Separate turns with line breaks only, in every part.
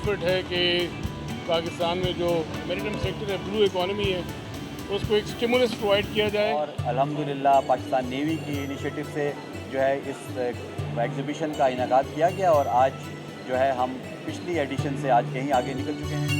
Effort है कि पाकिस्तान में जो मैरीटाइम सेक्टर है, ब्लू इकॉनमी है, उसको एक स्टिमुलस प्रोवाइड किया जाए।
और अल्हम्दुलिल्लाह पाकिस्तान नेवी की इनिशिएटिव से जो है इस एग्ज़िबिशन का इनेकाद किया गया और आज जो है हम पिछली एडिशन से आज कहीं आगे निकल चुके हैं।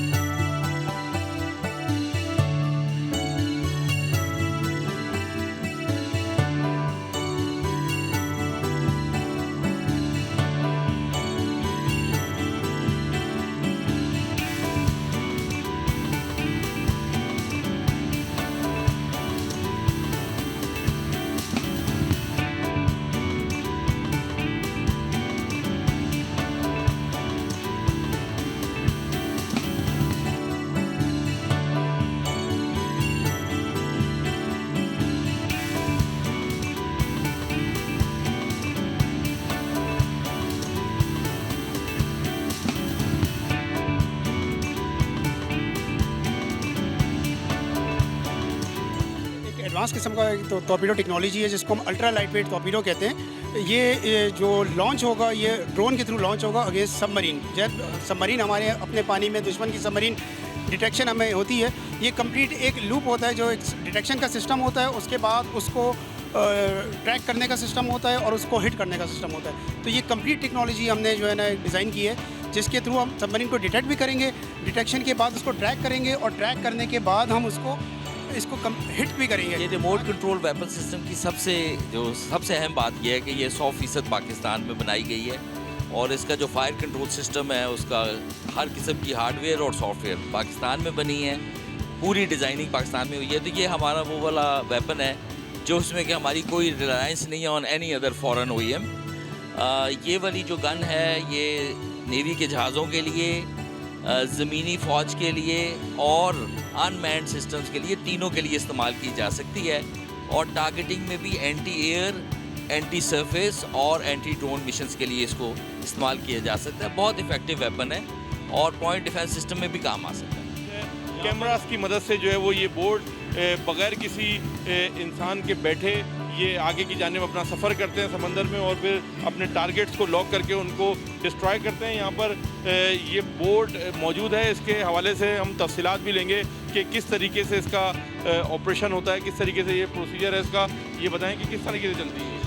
एडवांस किस्म का एक टॉर्पीडो टेक्नोलॉजी है जिसको हम अल्ट्रा लाइट वेट टॉर्पीडो कहते हैं। ये जो लॉन्च होगा ये ड्रोन के थ्रू लॉन्च होगा अगेंस्ट सबमरीन। जब सबमरीन हमारे अपने पानी में दुश्मन की सबमरीन डिटेक्शन हमें होती है, ये कंप्लीट एक लूप होता है जो एक डिटेक्शन का सिस्टम होता है, उसके बाद उसको ट्रैक करने का सिस्टम होता है और उसको हिट करने का सिस्टम होता है। तो ये कंप्लीट टेक्नोलॉजी हमने जो है ना डिज़ाइन की है जिसके थ्रू हम सबमरीन को डिटेक्ट भी करेंगे, डिटेक्शन के बाद उसको ट्रैक करेंगे और ट्रैक करने के बाद हम इसको हिट भी करेंगे।
ये रिमोट कंट्रोल वेपन सिस्टम की सबसे अहम बात यह है कि ये 100% पाकिस्तान में बनाई गई है और इसका जो फायर कंट्रोल सिस्टम है उसका हर किस्म की हार्डवेयर और सॉफ्टवेयर पाकिस्तान में बनी है, पूरी डिज़ाइनिंग पाकिस्तान में हुई है। तो ये हमारा वो वाला वेपन है जो उसमें कि हमारी कोई रिलायंस नहीं है on any other foreign OEM। ये वाली जो गन है ये नेवी के जहाज़ों के लिए, ज़मीनी फ़ौज के लिए और अनमैन्ड सिस्टम्स के लिए, तीनों के लिए इस्तेमाल की जा सकती है और टारगेटिंग में भी एंटी एयर, एंटी सरफेस और एंटी ड्रोन मिशंस के लिए इसको इस्तेमाल किया जा सकता है। बहुत इफेक्टिव वेपन है और पॉइंट डिफेंस सिस्टम में भी काम आ सकता है।
कैमरास की मदद से जो है वो ये बोर्ड बगैर किसी इंसान के बैठे ये आगे की जानिब अपना सफ़र करते हैं समंदर में और फिर अपने टारगेट्स को लॉक करके उनको डिस्ट्रॉय करते हैं। यहाँ पर ये बोर्ड मौजूद है, इसके हवाले से हम तफसीलात भी लेंगे कि किस तरीके से इसका ऑपरेशन होता है, किस तरीके से ये प्रोसीजर है इसका, ये बताएं कि किस तरीके से चलती है।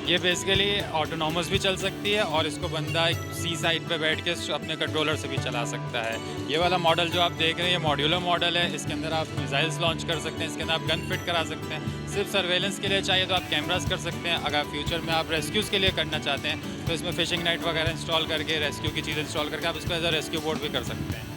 ये बेसिकली ऑटोनॉमस भी चल सकती है और इसको बंदा एक सी साइड पे बैठ के अपने कंट्रोलर से भी चला सकता है। ये वाला मॉडल जो आप देख रहे हैं ये मॉड्यूलर मॉडल है, इसके अंदर आप मिसाइल्स लॉन्च कर सकते हैं, इसके अंदर आप गन फिट करा सकते हैं। सिर्फ सर्वेलेंस के लिए चाहिए तो आप कैमरास कर सकते हैं। अगर फ्यूचर में आप रेस्क्यूज़ के लिए करना चाहते हैं तो इसमें फिशिंग नेट वगैरह इंस्टॉल करके रेस्क्यू की चीज़ इंस्टॉल करके आप इसको एज अ रेस्क्यू बोर्ड भी कर सकते हैं।